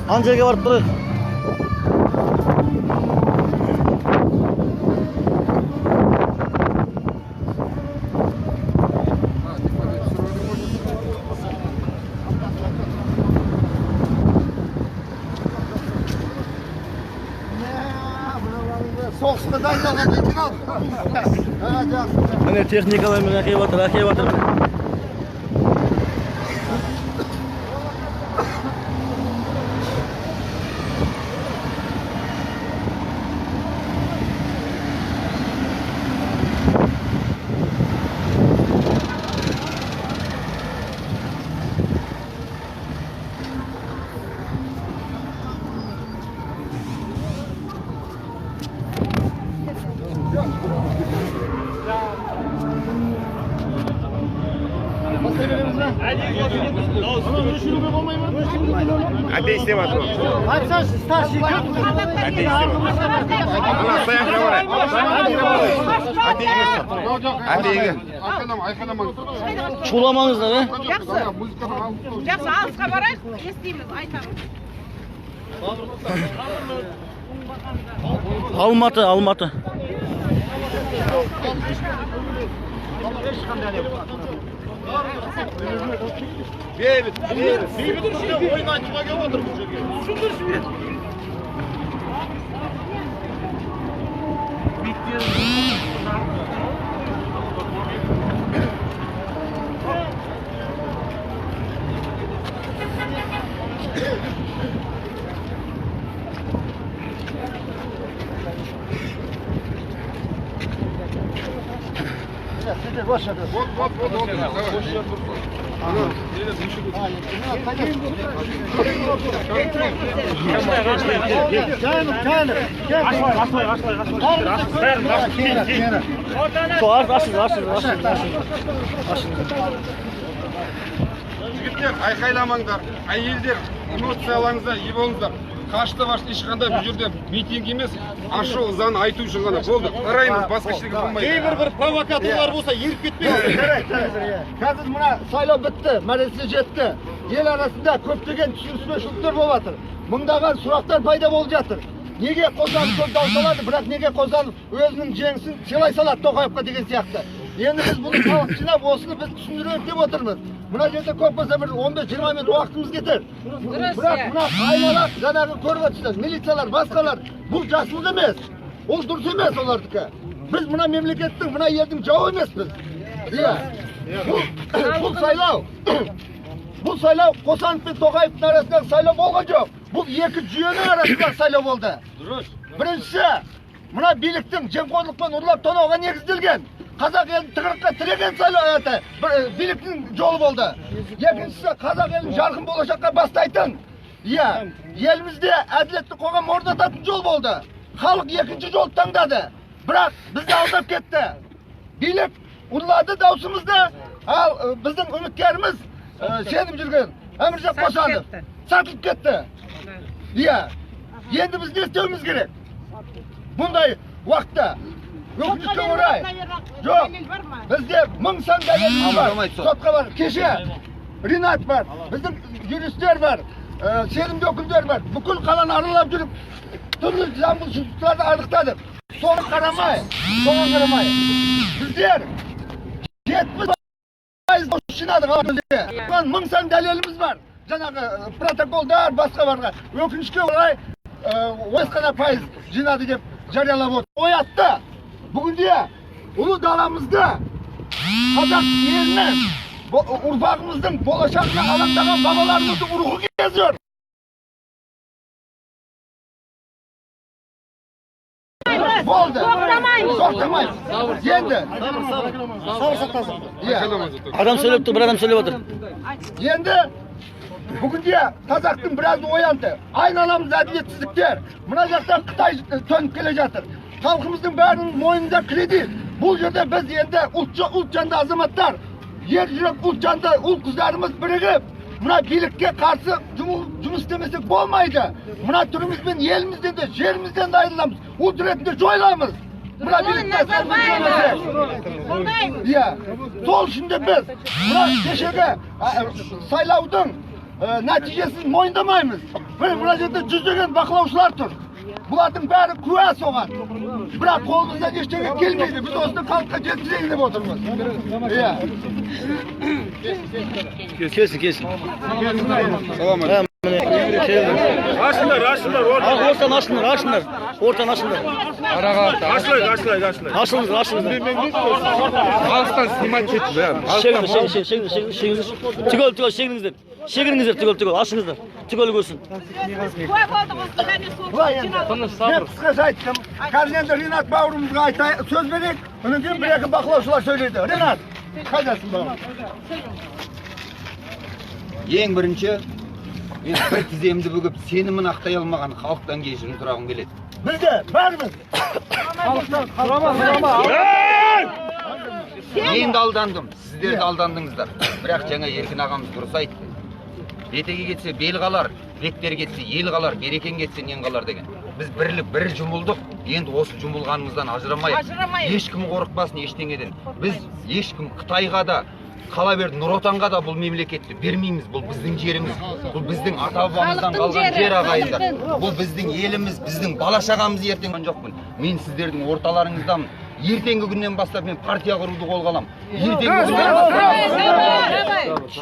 Anca varıp durur. Soğukta dayılagan için al. Hani texnikalar akıya batır. Hadi işte bak. Hadi sen starşi gör. Hadi işte bak. Allah sayan kavara. Hadi iyi. Çulamanız da be. Жақсы, алысқа барайық, естиміз, айтамыз. Almatı. Boş ver. Şu açın. Жігіттер, айқайламаңдар. Әйелдер, эмоцияларыңызға ие болыңыздар. Қашты ешқандай бұл жерде митинг емес, ашу ызаны айту үшін ғана болды. Қараймыз, басқа ештеңе болмайды. Кейбір бір провокаторлар болса еріп кетпейді. Қазір мына сайлау бітті, мәресіне жетті. Ел арасында көптеген түсініспеушіліктер болып жатыр. Мыңдаған сұрақтар пайда болып жатыр. Неге Қосанов көп дауысталады, бірақ неге Қосанов өзінің жеңісін сыйлай салады Тоқаевқа деген сияқты. Енді біз бұны халық жинап, осыны біз түсіндірейік деп отырмыз. Мына жерде көп болса бір 15-20 минут уақытымыз кетер. Бірақ мына айналақ жаңағы көріп отырсыздар, милициялар, басқалар, бұл жасылық емес. Ол дұрыс емес олардікі. Біз мына мемлекеттің, мына елдің жауы емеспіз. Бұл сайлау Қосанов пен Тоқаевтың арасындағы сайлау болған жоқ. Бұл екі жүйенің арасындағы сайлау болды. Біріншісі, мына биліктің жемқорлықпен ұрлап тонауға негізделген. Қазақ елін тығырыққа тіреген сайлау биліктің жолы болды. Екіншісі, қазақ елін жарқын болашаққа бастайтын. Елімізде әділетті қоғам орнататын жол болды. Халық екінші жол таңдады. Бірақ бізді алдап кетті. Билік ұрлады даусымызды, ал біздің үміткеріміз сеніп жүрген Әміржан Қосанов сатылып кетті. Енді біз не істеуіміз керек? Бұндай уақытта өкінішке орай. Жоқ, бізде мың сан дәлеліміз бар. Сотқа бар. Кеше Ринат бар, біздің юристер бар, сенімді өкілдер бар. Бүкіл қаланы аралап жүріп, түрлі заңбұзушылықтарды анықтадық. Соған қарамай, біздер 70% жинадық. Мың сан дәлеліміз бар. Жаңағы протоколдар, басқа барға. Өкінішке орай 10% жинады деп жариялап отыр. Оятты. Бүгінде ұлы даламызды қазақ елінің, ұрпағымыздың болашағына алаңдаған бабаларымыздың рухы кезір. Болды. Тоқтамаймыз. Енді. Сабыр сақтасын. Адам сөйлеп тұр, бір адам сөйлеп отыр. Енді бүгінде қазақтың біразы оянды. Айналамыз әділетсіздіктер. Мына жақтан Қытай төніп келе жатыр. Halkımızın bärinin moyunda kredit. Bu yerde biz endi ult canlı azamattlar. Yer yürek ult canlı ult kızlarımız birigip buna birlikte karşı cumhur istemesek olmaydı. Buna türümüzden, yerimizden de, yerimizden de ayrılamız. Ult üretinde joylamız. Buna birlikte ya, sol şimdi biz buna keşke saylavdın neticesini moyundamayız. Buna yerde yüzlеген bakılavçılar tur. Bularning bari kuva soğan. Biroq qo'limizdan hech narsa kelmaydi. Biz o'zini xalqqa yetkazaylik deb o'tirmiz. Kesin. Салам алейкум. Açsınlar. Ortadan açsınlar. Açsınlar. Қазақстан снимать етті, Şeklingizler, tügol, açsınızlar. Tügol görsün. Kuvay boldik o'zida Ben kısaca aytdım. Қазір Rinat bavurumuzga söz verdik. Ondan keyin bir yakın bakılavçılar söyledi. Rinat, qaydasın bavur? Ең бірінші, мен бір тіземді бүгіп сенімін ақтай алмаған халықтан кешірім сұрағым келеді. Bizde, bärimiz. Мен де алдандым, сіздер де алдандыңыздар. Бірақ жаңа Еркін ағамыз дұрыс айтты. Бетеге кетсе бел қалар, бектер кетсе ел қалар, берекең кетсе нен қалар деген. Біз бір жұмылдық, енді осы жұмылғанымыздан ажырамайық. Ешкім қорықпасын ештеңеден. Біз ешкім Қытайға да, қала берді Нұр Отанға да бұл мемлекетті бермейміз. Бұл біздің жеріміз, бұл біздің ата-бабамыздан қалған жер ағайындар. Бұл біздің еліміз, біздің бала-шағамыз ертең жоқпын. Мен сіздердің орталарыңыздамын. Ертеңгі күннен бастап мен партия құруды қолға аламын.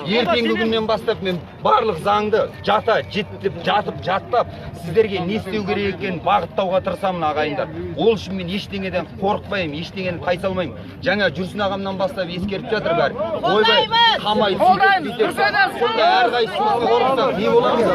Ертеңгі күннен бастап мен барлық заңды жатып жаттап сіздерге не істеу керек екенін бағыттауға тырысамын ағайындар. Ол үшін мен ештеңеден қорықпаймын, ештеңені қайсалмаймын. Жаңа Жүрсін ағамнан бастап ескертіп жатыр бәрі. Ойбай, қамай сөйтіп. Сонда әрқайсымыз қорықсақ не боламыз?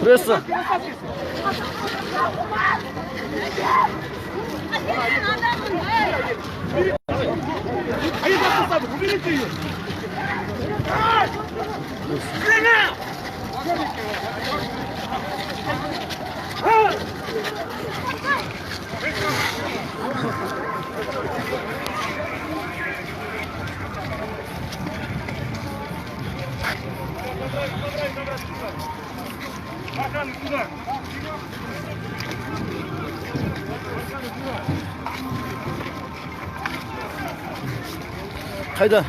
Pressa. Hayda.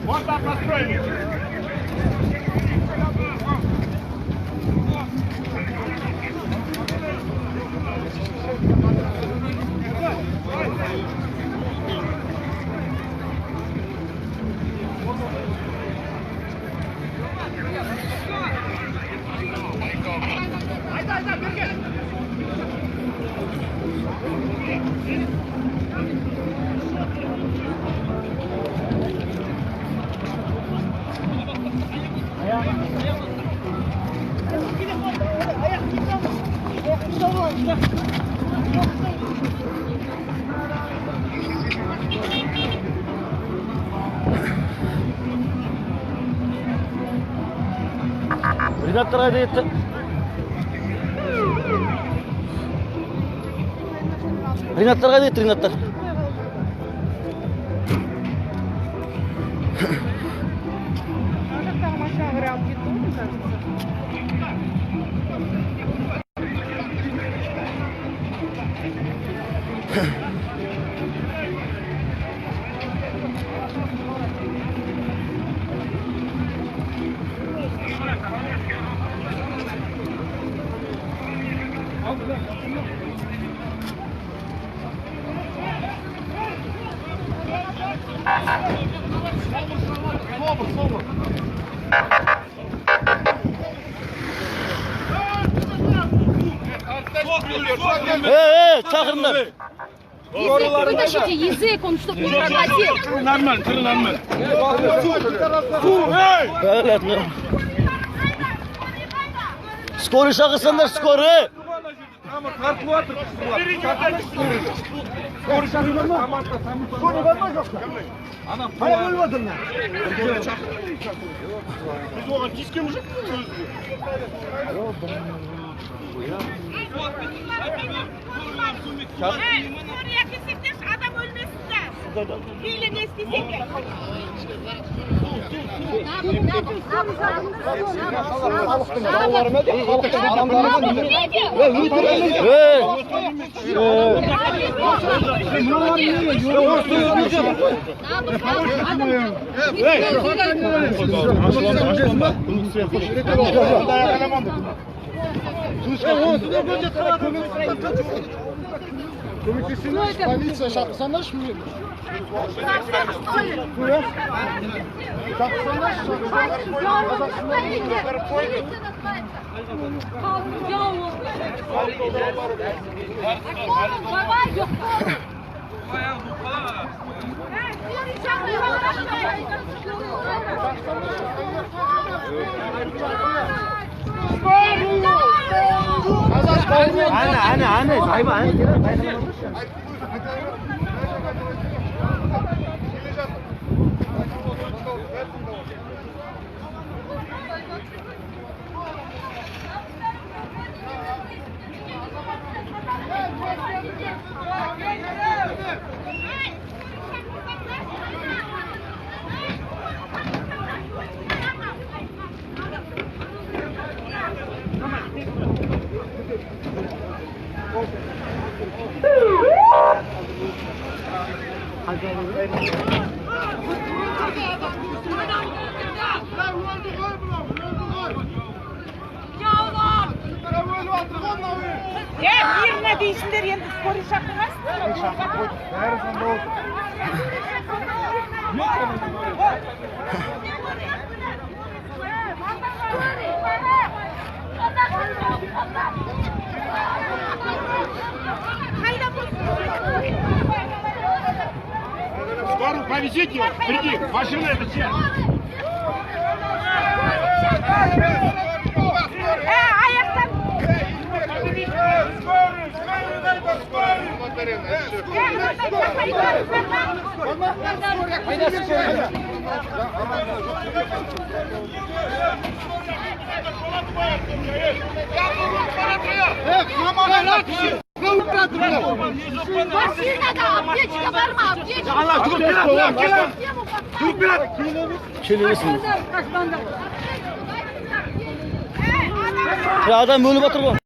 Вот так построили. Rinatlar hayda yetti. Rinatlar hayda yetti, Rinatlar. Çakırınlar. Язык вытащите, язык, он чтобы не проглотил. Нормально, тыры нормально. Скорый шақырсаңдар, скорый. Oraya kesinlikle adam ölmesinler. Hile ne isteyecek? Полиция шақырсаңдар ше. Ana, sayma, Birine değişimler yendi, skoru şakırmazsın. Скоро повезите его, приди, машина это чья? Ayaktan. Машинада аптечка var mı? Aптечка. Allah dur biraz. Dur biraz. Çeliyorsun. Ya adam ölüp atır bu.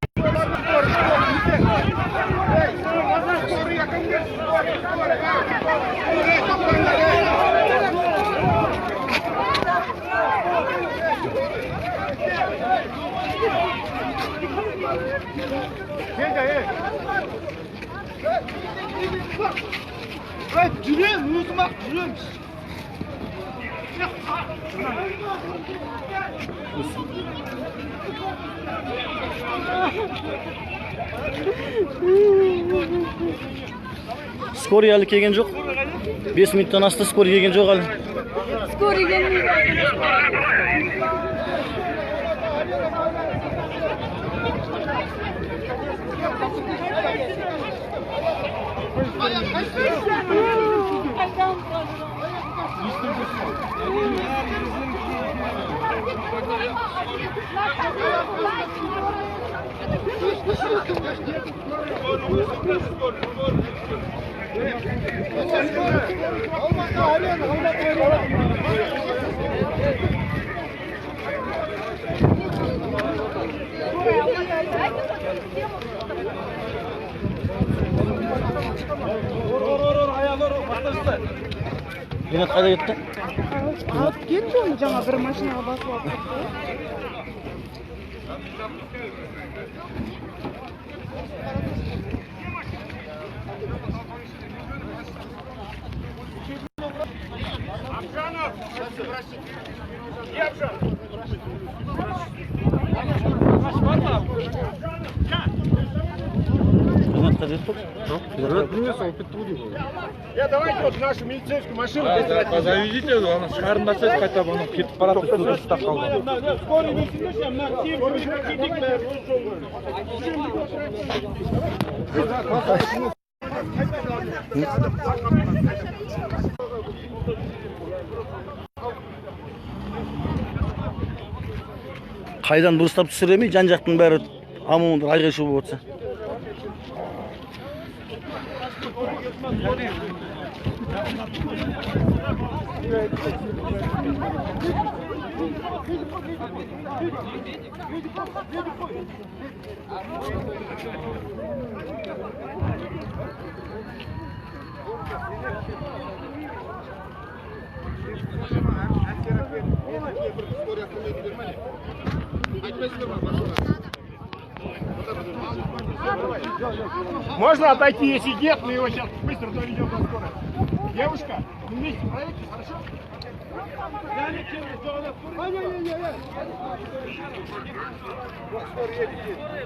Yürüyün, yürüyün bak, yürüyün. Skor hali kelgan jo'q. 5 minutdan asti skor kelgan jo'q hali. Skor gelmeydi. Rинат қайда кетті? Алып кетті оны жаңа бір машинаға басып алып кетті. Ринат қайда кетті? Я давайте вот нашу милицейскую машину. Заведите его, она шығарындасыз қайта бұны кетіп барады, сөзі ұстап қалды. Қайдан дұрыстап түсіремей, жан-жақтың бәрі амуындар айғай-шу болып отса. Можно отойти, если нет, мы его сейчас быстро доведем до скорой. Девушка, вместе проедете, хорошо?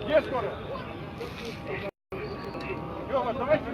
Где скорая? Лёва, давайте.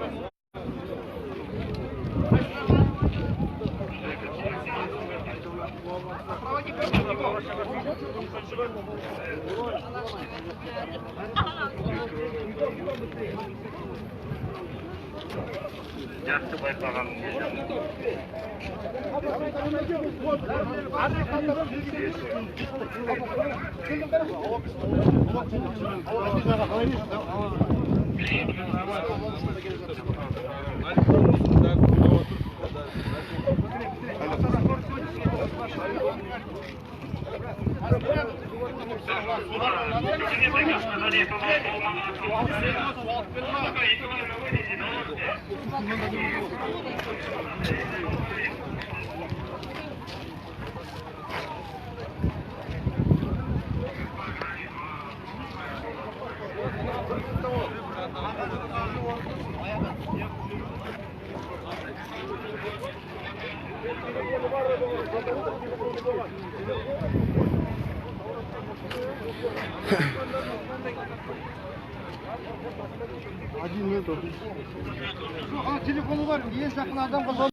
Телефоны var. Ең жақын адамға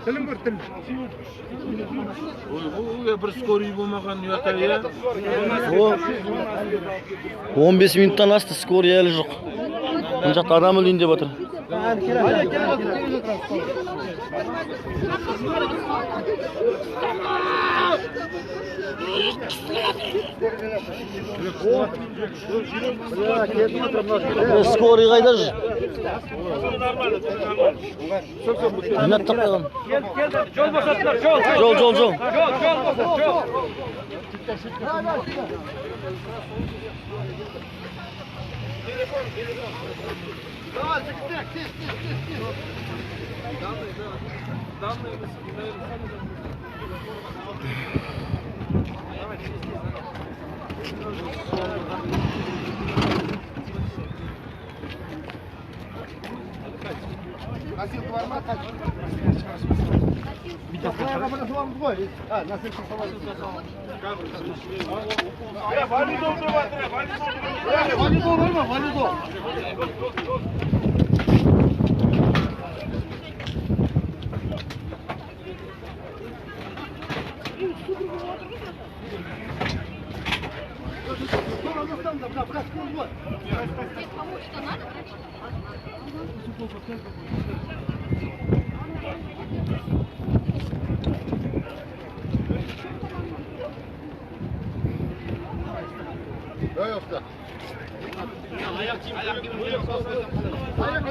тілім бар, тілім. Ой, бір скорый болмаған ұята, иә? 15 минуттан асты, скорый әлі жоқ. Бұл жақта адам өлейін деп отыр. Скорый қайда жүр? Ринат таппайған. Жол босаттыр, жол! Жол. Носилка var mı? Kaç? Bir dakika. Ayakkabını sıvamız koy. Ha, nосилка sıvamız. Ya valido var mı? Valido var mı? Valido. Ayak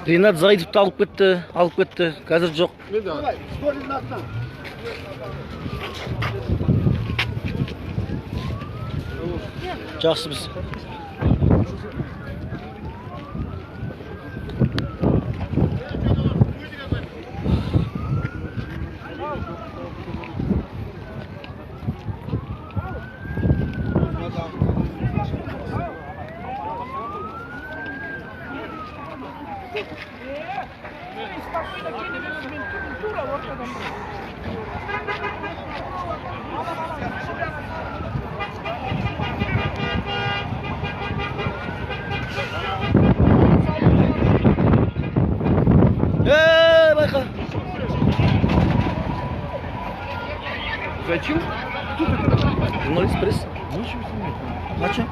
Ринат Заидовты алып кетті, қазір жоқ. Давай, скорыйдың астынан. Жақсы біз. Байқа. Зачем? Журналист пресс. А что?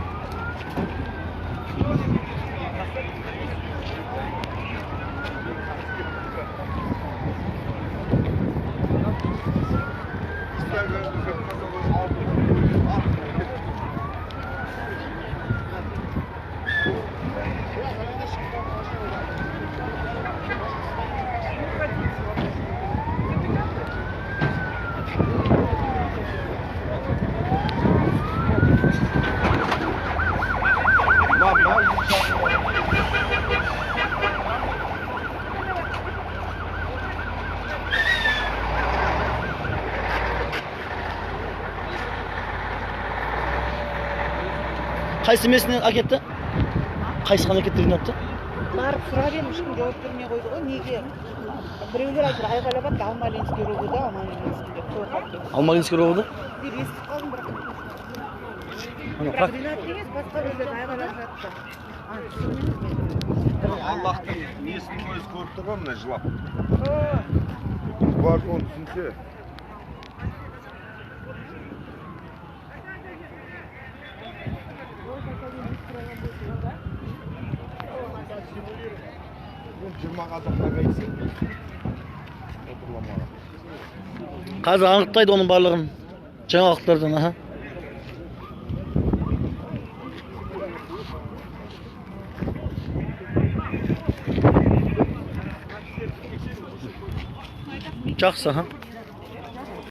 Қайсы месінен әкетті? Қайсы қан әкетті Ринатты? Барып сұрап едім, ешкім жауап бермей қойды ғой. Неге? Біреулер айтыр, айғайлап жатты, Алмалинский ровода, Алмалинский деп қойып. Алмалинский ровода? Деп естіп қалдым, бірақ Бірақ Ринат емес, басқа біреулер айғайлап жатты. Аллахтың несін көз көріп тұр ғой мына жылап. Бар оны түсінсе. қазір анықтайды оның барлығын. Жаңалықтардан, аха. Жақсы, аха.